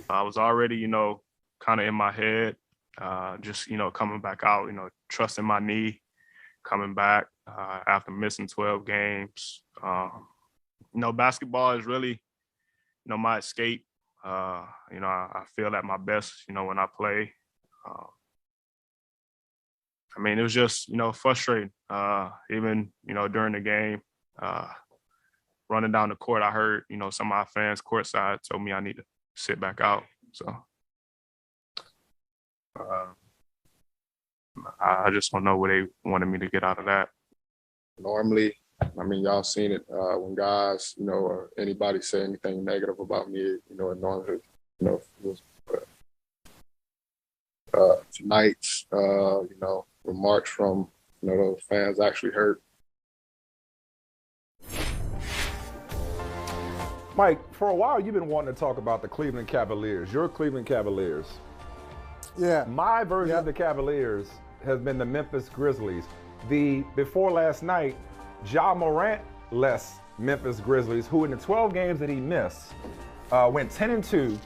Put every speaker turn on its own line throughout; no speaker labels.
I was already, kind of in my head, just, coming back out, trusting my knee, coming back after missing 12 games. Basketball is really, my escape. I feel at my best, when I play. It was just, frustrating. Even, during the game, running down the court, I heard, some of my fans courtside told me I need to sit back out. So I just don't know what they wanted me to get out of that.
Normally, y'all seen it when guys, or anybody say anything negative about me, it normally, was tonight's, remarks from, those fans actually hurt.
Mike, for a while you've been wanting to talk about the Cleveland Cavaliers, your Cleveland Cavaliers.
Yeah.
My version of the Cavaliers has been the Memphis Grizzlies. Before last night, Ja Morant less Memphis Grizzlies, who in the 12 games that he missed, went 10-2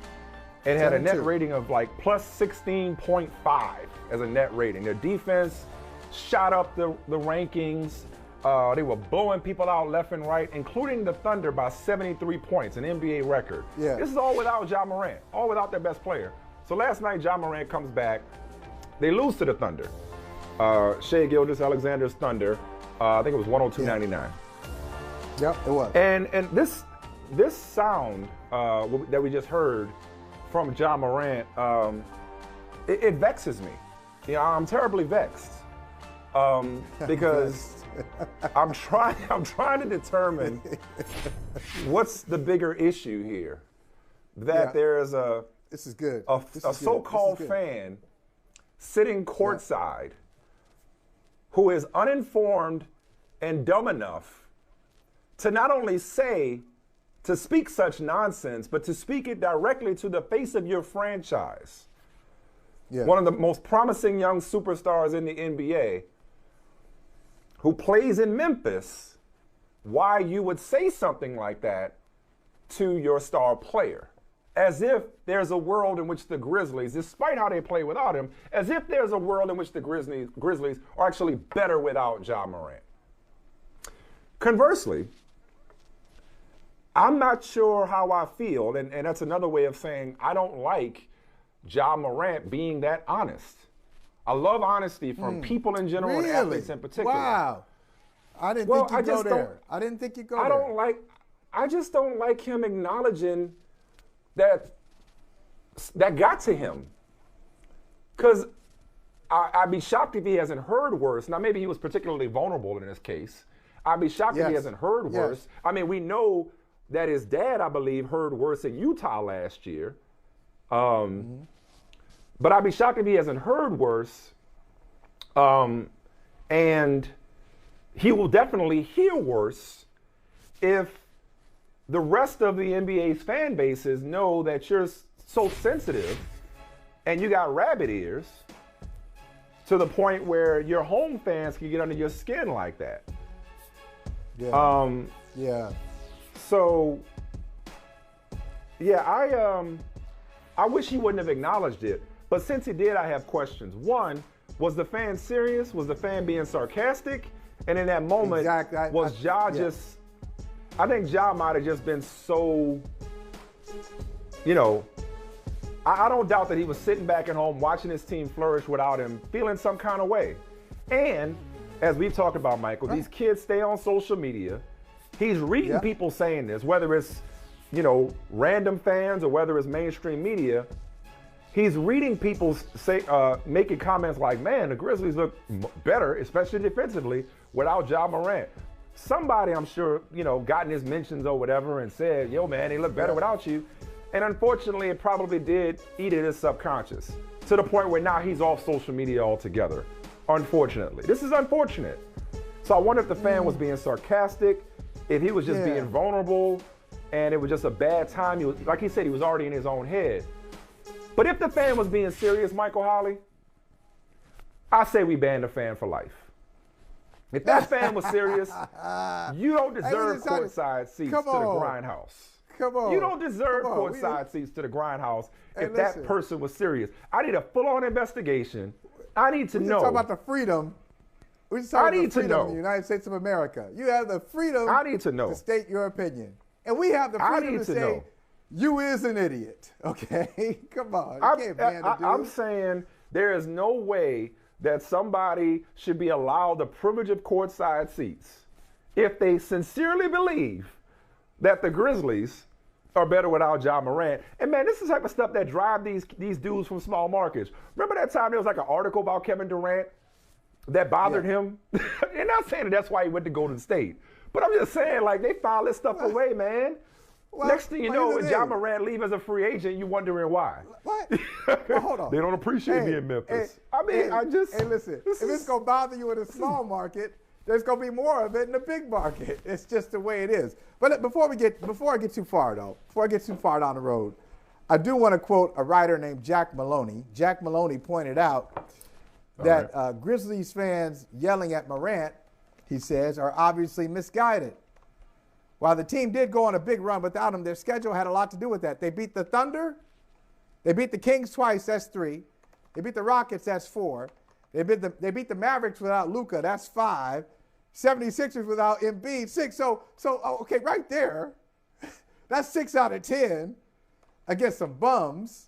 and had a net rating of like plus 16.5 as a net rating. Their defense shot up the rankings. They were blowing people out left and right, including the Thunder by 73 points, an NBA record.
Yeah.
This is all without Ja Morant, all without their best player. So last night, Ja Morant comes back. They lose to the Thunder. Shai Gilgeous-Alexander's Thunder, I think it was 102-99.
Yep, it was.
And this sound that we just heard from Ja Morant, it vexes me. I'm terribly vexed because I'm trying to determine what's the bigger issue here. That there is
this is good.
A so-called fan sitting courtside who is uninformed and dumb enough to not only to speak such nonsense, but to speak it directly to the face of your franchise. Yeah. One of the most promising young superstars in the NBA who plays in Memphis, why you would say something like that to your star player. As if there's a world in which the Grizzlies, despite how they play without him, as if there's a world in which the Grizzlies are actually better without Ja Morant. Conversely, I'm not sure how I feel, and that's another way of saying I don't like Ja Morant being that honest. I love honesty from people in general and athletes in particular.
Wow. I didn't think you'd go there. I didn't think you'd go there.
I just don't like him acknowledging that got to him. Because I'd be shocked if he hasn't heard worse. Now, maybe he was particularly vulnerable in this case. I'd be shocked if he hasn't heard worse. I mean, we know that his dad, I believe, heard worse in Utah last year. But I'd be shocked if he hasn't heard worse. And he will definitely hear worse if the rest of the NBA's fan bases know that you're so sensitive and you got rabbit ears to the point where your home fans can get under your skin like that. So, I wish he wouldn't have acknowledged it. But since he did, I have questions. One, was the fan serious? Was the fan being sarcastic? And in that moment, was Ja just, I think Ja might have just been so, I don't doubt that he was sitting back at home watching his team flourish without him, feeling some kind of way. And as we've talked about, Michael, these kids stay on social media. He's reading people saying this, whether it's, random fans or whether it's mainstream media. He's reading people making comments like, man, the Grizzlies look better, especially defensively, without Ja Morant. Somebody, I'm sure, gotten his mentions or whatever and said, yo, man, they look better without you. And unfortunately, it probably did eat at his subconscious to the point where now he's off social media altogether. Unfortunately. This is unfortunate. So I wonder if the fan was being sarcastic, if he was just being vulnerable, and it was just a bad time. He was, like he said, he was already in his own head. But if the fan was being serious, Michael Holley, I say we ban the fan for life. If that fan was serious, you don't deserve courtside seats to the grindhouse.
Come on.
You don't deserve courtside seats to the Grindhouse if that person was serious. I need a full-on investigation. I need to know.
We're talking about the freedom. We're just talking about the freedom of the United States of America. You have the freedom to state your opinion. And we have the freedom to say, you is an idiot. Okay? Come on.
I'm saying there is no way that somebody should be allowed the privilege of courtside seats if they sincerely believe that the Grizzlies are better without Ja Morant. And man, this is the type of stuff that drive these dudes from small markets. Remember that time there was like an article about Kevin Durant that bothered him? And not saying that's why he went to Golden State. But I'm just saying, like, they file this stuff away, man. Well, next thing you know, when Ja Morant leave as a free agent, you're wondering why.
What? Well, hold on.
They don't appreciate me in Memphis.
Hey, listen, if it's going to bother you in a small market, there's going to be more of it in the big market. It's just the way it is. But before I get too far down the road, I do want to quote a writer named Jack Maloney. Jack Maloney pointed out that Grizzlies fans yelling at Morant, he says, are obviously misguided. While the team did go on a big run without him, their schedule had a lot to do with that. They beat the Thunder. They beat the Kings twice, that's 3. They beat the Rockets, that's 4. They beat the Mavericks without Luka, that's 5. 76ers without Embiid, 6. So okay, right there, that's 6 out of 10 against some bums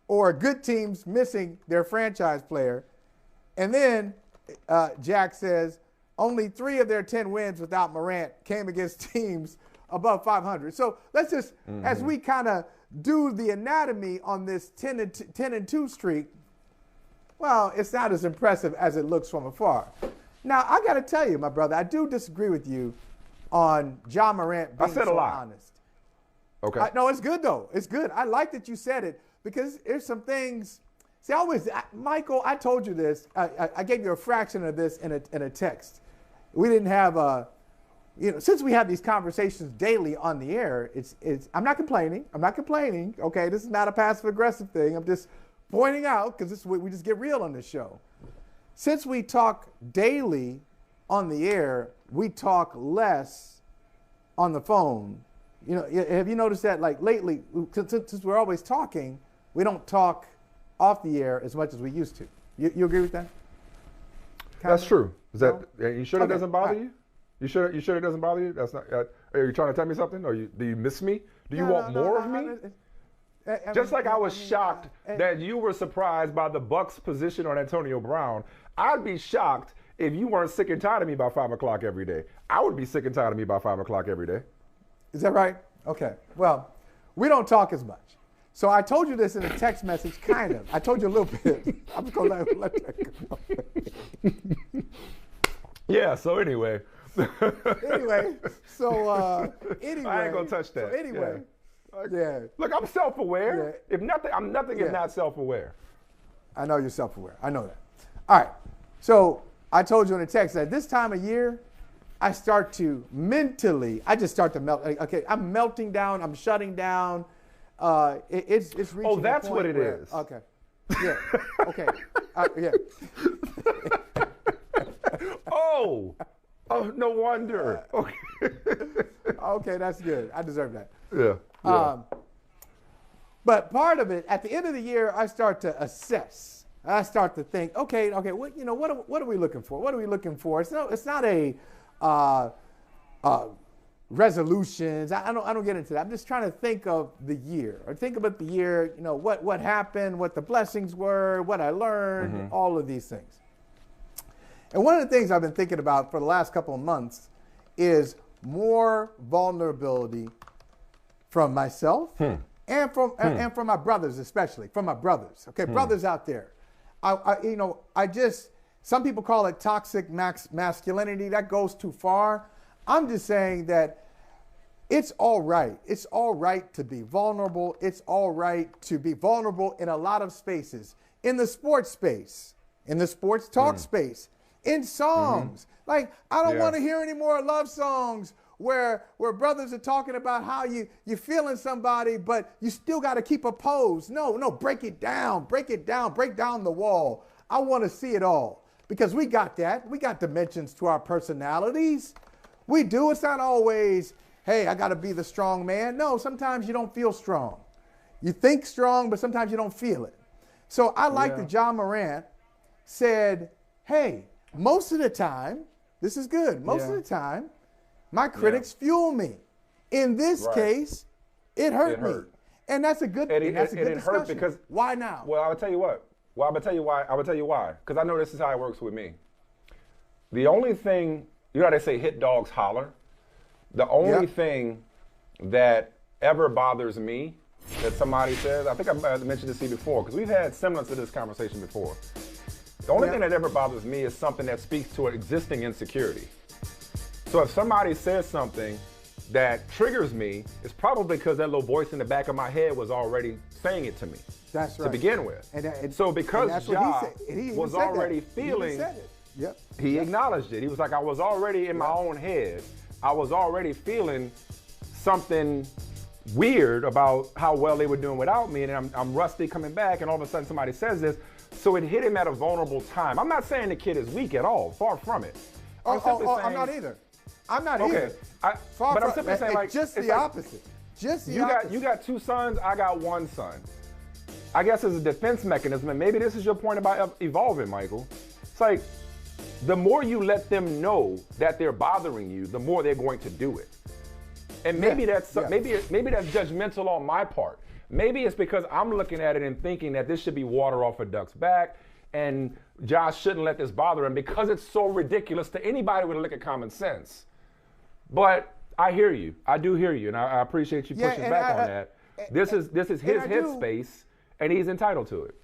or good teams missing their franchise player. And then Jack says, only 3 of their 10 wins without Morant came against teams above 500. So let's just, as we kind of do the anatomy on this 10-2 streak, well, it's not as impressive as it looks from afar. Now, I got to tell you, my brother, I do disagree with you on Ja Morant being so honest.
Okay.
No, it's good, though. It's good. I like that you said it because there's some things. See, Michael, I told you this. I gave you a fraction of this in a text. We didn't have since we have these conversations daily on the air, I'm not complaining. Okay, this is not a passive aggressive thing. I'm just pointing out because we just get real on this show. Since we talk daily on the air, we talk less on the phone. You know, have you noticed that? Like lately, since we're always talking, we don't talk off the air as much as we used to. You agree with that?
That's true. Is that you sure it doesn't bother you? You sure it doesn't bother you? That's not. Are you trying to tell me something? Or do you miss me? Do you want more of me? Just like I was shocked that you were surprised by the Bucks' position on Antonio Brown, I'd be shocked if you weren't sick and tired of me by 5 o'clock every day. I would be sick and tired of me by 5 o'clock every day.
Is that right? Okay. Well, we don't talk as much. So I told you this in a text message, kind of. I told you a little bit. I'm just going to let that go.
Yeah, so anyway.
Anyway.
I ain't going to touch that.
So anyway. Yeah.
Look, I'm self-aware. Yeah. If nothing, I'm nothing if not self-aware.
I know you're self-aware. I know that. All right. So I told you in a text that this time of year, I start to mentally, I just start to melt. Okay, I'm melting down. I'm shutting down. It's reaching.
Oh, that's what it is.
Okay. Yeah. Okay. Yeah.
Oh, no wonder. Okay.
Okay, that's good. I deserve that.
Yeah.
But part of it, at the end of the year, I start to assess. I start to think, okay, what are we looking for? What are we looking for? It's not a resolutions. I don't get into that. I'm just trying to think of the year, or think about the year. You know, what happened, what the blessings were, what I learned, all of these things. And one of the things I've been thinking about for the last couple of months is more vulnerability from myself and from my brothers, especially from my brothers. Okay, brothers out there. Some people call it toxic masculinity. That goes too far. I'm just saying that it's all right. It's all right to be vulnerable. It's all right to be vulnerable in a lot of spaces. In the sports space, in the sports talk space, in songs. Like, I don't want to hear any more love songs where brothers are talking about how you're feeling somebody, but you still got to keep a pose. No, break it down, break down the wall. I want to see it all because we got that. We got dimensions to our personalities. We do. It's not always, hey, I got to be the strong man. No, sometimes you don't feel strong. You think strong, but sometimes you don't feel it. So I like that Ja Morant said, hey, most of the time, this is good. Most of the time, my critics fuel me. In this case, it hurt me. And that's a good thing. That's a good discussion. Hurt because,
why now? Well, I will tell you what. Well, I will tell you why. I will tell you why. Because I know this is how it works with me. The only thing, you know how they say hit dogs holler? The only thing that ever bothers me that somebody says, I think I mentioned this to you before, because we've had similar to this conversation before. The only thing that ever bothers me is something that speaks to an existing insecurity. So if somebody says something that triggers me, it's probably because that little voice in the back of my head was already saying it to me.
That's right.
To begin with. So because Ja was already feeling, he acknowledged it. He was like, I was already in my own head. I was already feeling something weird about how well they were doing without me, and I'm rusty coming back, and all of a sudden somebody says this. So it hit him at a vulnerable time. I'm not saying the kid is weak at all, far from it.
I'm not either. I'm not either.
But I'm simply saying, like,
just the opposite. Just the opposite.
You got two sons, I got one son. I guess as a defense mechanism, and maybe this is your point about evolving, Michael. It's like, the more you let them know that they're bothering you, the more they're going to do it. And maybe that's maybe that's judgmental on my part. Maybe it's because I'm looking at it and thinking that this should be water off a duck's back, and Josh shouldn't let this bother him because it's so ridiculous to anybody with a lick of common sense. But I hear you. I do hear you, and I appreciate you pushing back on that. This is his headspace, and he's entitled to it.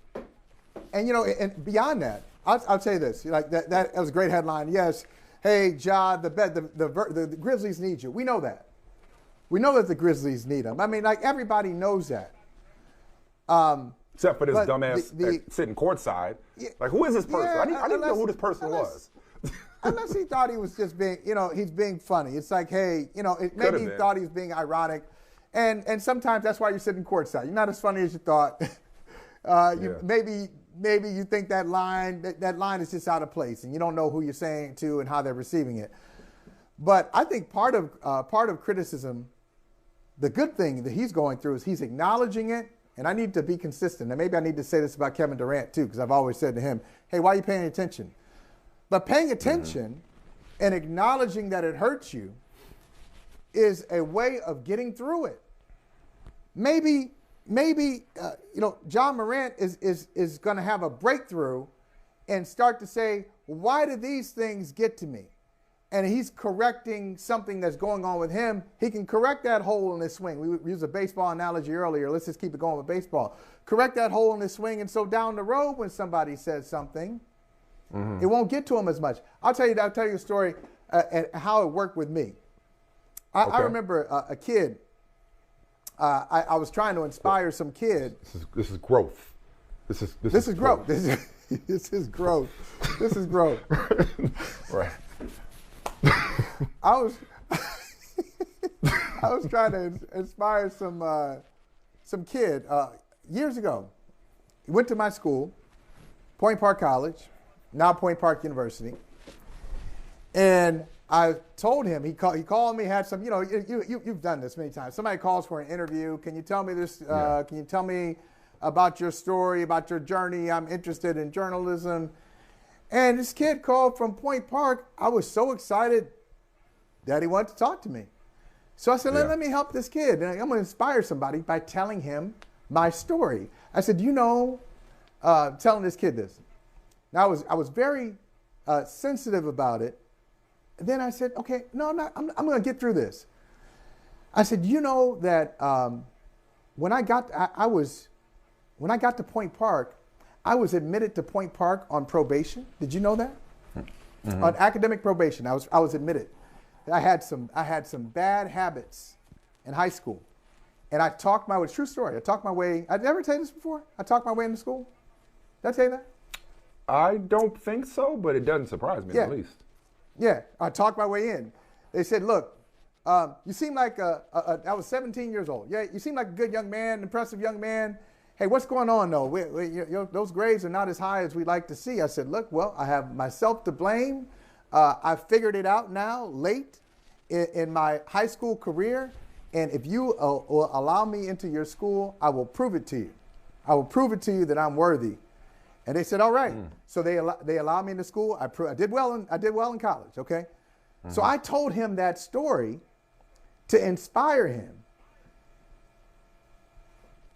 And and beyond that, I'll tell you this. Like that was a great headline. Yes, hey, Ja, the Grizzlies need you. We know that. We know that the Grizzlies need him. I mean, like, everybody knows that.
Except for this dumbass sitting courtside. Like, who is this person? I need to know who this person was.
Unless he thought he was just being, he's being funny. It's like, hey, maybe he thought he was being ironic. And sometimes that's why you're sitting courtside. You're not as funny as you thought. Maybe you think that line is just out of place, and you don't know who you're saying it to and how they're receiving it. But I think part of criticism, the good thing that he's going through is he's acknowledging it, and I need to be consistent. And maybe I need to say this about Kevin Durant too, because I've always said to him, hey, why are you paying attention? But paying attention and acknowledging that it hurts you is a way of getting through it. Maybe Ja Morant is going to have a breakthrough and start to say, why do these things get to me? And he's correcting something that's going on with him. He can correct that hole in his swing. We used a baseball analogy earlier. Let's just keep it going with baseball. Correct that hole in his swing, and so down the road when somebody says something, it won't get to him as much. I'll tell you a story and how it worked with me. I remember a kid. I was trying to inspire some kid.
This is growth. This is
growth. This is growth. This is growth.
Right.
I was trying to inspire some kid years ago. He went to my school, Point Park College, now Point Park University, and I told him, he called me, had some, you've done this many times. Somebody calls for an interview. Can you tell me this? Can you tell me about your story, about your journey? I'm interested in journalism. And this kid called from Point Park. I was so excited that he wanted to talk to me. So I said, let me help this kid. And I'm going to inspire somebody by telling him my story. I said, telling this kid this. Now, I was very sensitive about it. And then I said, okay, no, I'm not. I'm going to get through this. I said, that when I got to Point Park, I was admitted to Point Park on probation. Did you know that? Mm-hmm. On academic probation, I was admitted. I had some bad habits in high school, and I talked my way. True story. I talked my way. I'd never tell you this before. I talked my way into school. Did I tell you that?
I don't think so, but it doesn't surprise me in the least.
Yeah, I talked my way in. They said, "Look, you seem like I was 17 years old. Yeah, you seem like a good young man, impressive young man. Hey, what's going on, though? Those grades are not as high as we'd like to see." I said, look, well, I have myself to blame. I figured it out now, late, in my high school career, and if you will allow me into your school, I will prove it to you. I will prove it to you that I'm worthy. And they said, all right. So they allowed me into school. I did well in college, okay? So I told him that story to inspire him.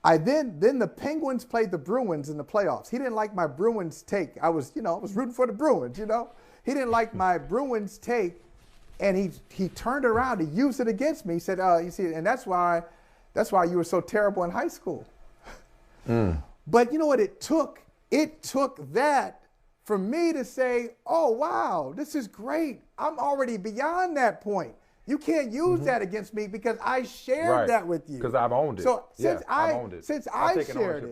Then the Penguins played the Bruins in the playoffs. He didn't like my Bruins take. I was rooting for the Bruins, He didn't like my Bruins take, and he turned around to use it against me. He said, you see, and that's why you were so terrible in high school. But you know what it took? It took that for me to say, oh, wow, this is great. I'm already beyond that point. You can't use that against me because I shared that with you.
Because I've owned it.
So since
I've owned it.
Since I shared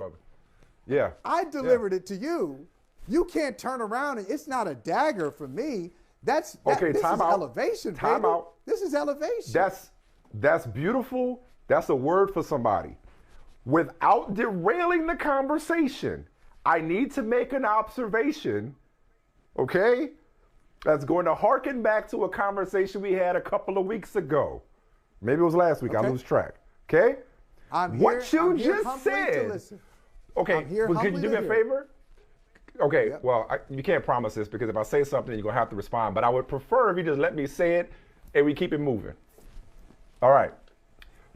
it, I delivered it to you. You can't turn around and it's not a dagger for me. This is elevation,
Time
baby.
out.
This is elevation.
That's beautiful. That's a word for somebody. Without derailing the conversation, I need to make an observation, okay? That's going to harken back to a conversation we had a couple of weeks ago. Maybe it was last week.
Okay.
I lose track. Okay? What you just said. Okay, could you do me a favor? Okay, well, you can't promise this because if I say something, you're going to have to respond. But I would prefer if you just let me say it and we keep it moving. All right.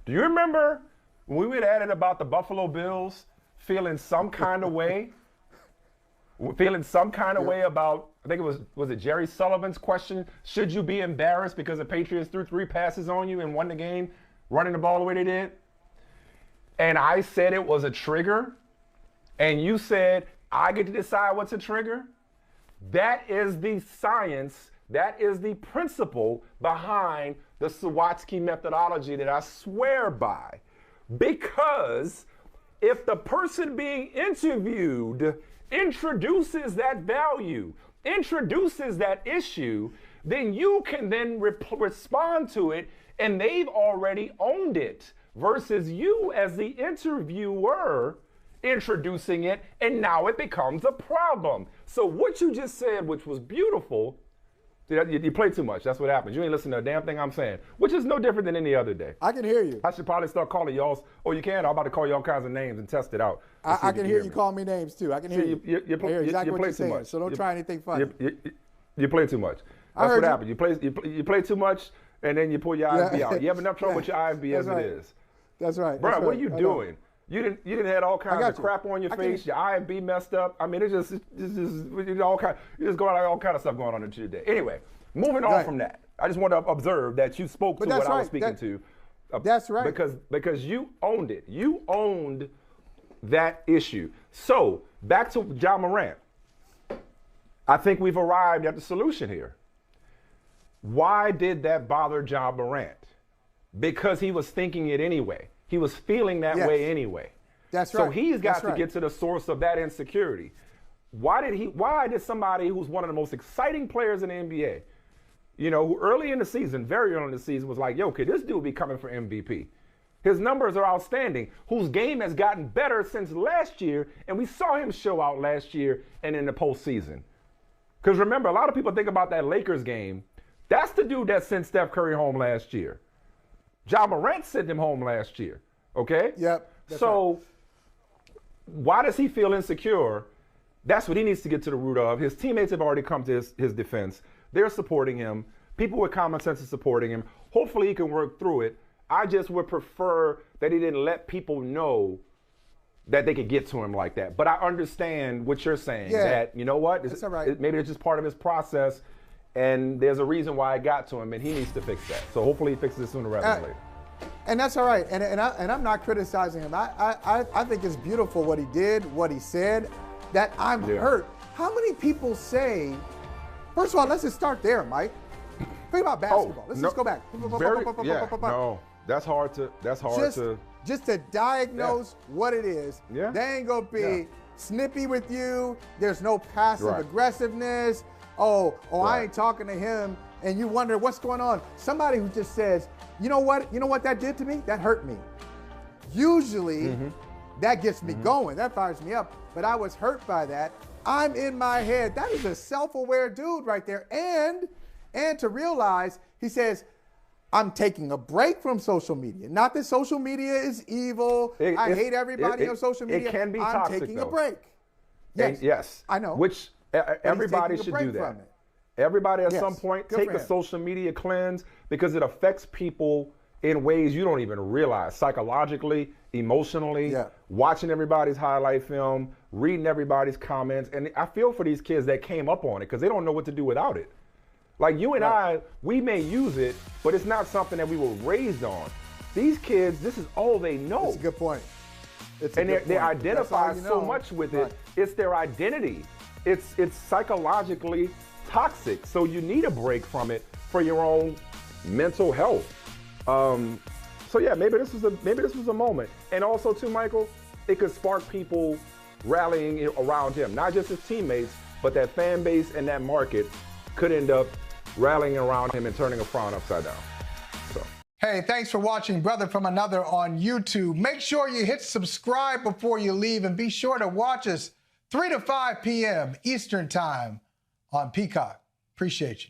Do you remember when we were at it about the Buffalo Bills feeling some kind of way? Feeling some kind of way about, I think it was it Jerry Sullivan's question, should you be embarrassed because the Patriots threw 3 passes on you and won the game, running the ball the way they did? And I said it was a trigger, and you said, I get to decide what's a trigger? That is the science, that is the principle behind the Sawatsky methodology that I swear by. Because if the person being interviewed introduces that value, introduces that issue, then you can then respond to it, and they've already owned it, versus you as the interviewer introducing it, and now it becomes a problem. So what you just said, which was beautiful, you play too much. That's what happens. You ain't listening to a damn thing I'm saying, which is no different than any other day.
I can hear you.
I should probably start calling y'all. Oh, you can? I'm about to call you all kinds of names and test it out.
I can hear you call me names too. I can hear you.
You
I hear exactly what you're saying.
much.
So don't try anything funny.
You play too much. That's what happens. You play too much, and then you pull your IFB out. You have enough trouble with your IFB as it is.
That's right.
Bro, what are you doing? You didn't have all kinds of crap on your face. Your IFB messed up. I mean, it's just all kind. You just going all kind of stuff going on into your day. Anyway, moving on from that, I just want to observe that you spoke to what I was speaking to.
That's right.
Because you owned it. You owned that issue. So back to Ja Morant. I think we've arrived at the solution here. Why did that bother Ja Morant? Because he was thinking it anyway. He was feeling that way anyway.
That's right.
So he's got to get to the source of that insecurity. Why did somebody who's one of the most exciting players in the NBA, who early in the season, very early in the season, was like, yo, could this dude be coming for MVP? His numbers are outstanding, whose game has gotten better since last year, and we saw him show out last year and in the postseason. Because remember, a lot of people think about that Lakers game. That's the dude that sent Steph Curry home last year. Ja Morant sent him home last year, okay?
Yep.
So why does he feel insecure? That's what he needs to get to the root of. His teammates have already come to his defense. They're supporting him. People with common sense are supporting him. Hopefully he can work through it. I just would prefer that he didn't let people know that they could get to him like that. But I understand what you're saying, that, you know what?
That's all right.
Maybe it's just part of his process, and there's a reason why it got to him, and he needs to fix that. So hopefully he fixes it sooner rather than later.
And that's all right. And I'm not criticizing him. I think it's beautiful what he did, what he said, that I'm hurt. How many people say, first of all, let's just start there, Mike. Think about basketball. Let's just go back.
No, that's hard to.
Just to diagnose what it is.
Yeah.
They ain't gonna be snippy with you. There's no passive aggressiveness. I ain't talking to him, and you wonder what's going on. Somebody who just says, you know what that did to me? That hurt me. Usually, that gets me going. That fires me up. But I was hurt by that. I'm in my head. That is a self-aware dude right there. And to realize, he says, I'm taking a break from social media. Not that social media is evil. I hate everybody on social media.
It can be
I'm
toxic,
taking
though.
a break. Yes,
yes,
I know.
Which everybody should do that. Everybody at some point take a social media cleanse because it affects people in ways you don't even realize, psychologically, emotionally, watching everybody's highlight film, reading everybody's comments. And I feel for these kids that came up on it because they don't know what to do without it. Like you and I, we may use it, but it's not something that we were raised on. These kids, this is all they know.
That's a good point.
They identify so much with it. It's their identity. It's psychologically toxic. So you need a break from it for your own mental health. So yeah, maybe this was a moment. And also too, Michael, it could spark people rallying around him, not just his teammates, but that fan base and that market could end up rallying around him and turning a frown upside down. So.
Hey, thanks for watching Brother from Another on YouTube. Make sure you hit subscribe before you leave and be sure to watch us 3 to 5 p.m. Eastern Time on Peacock. Appreciate you.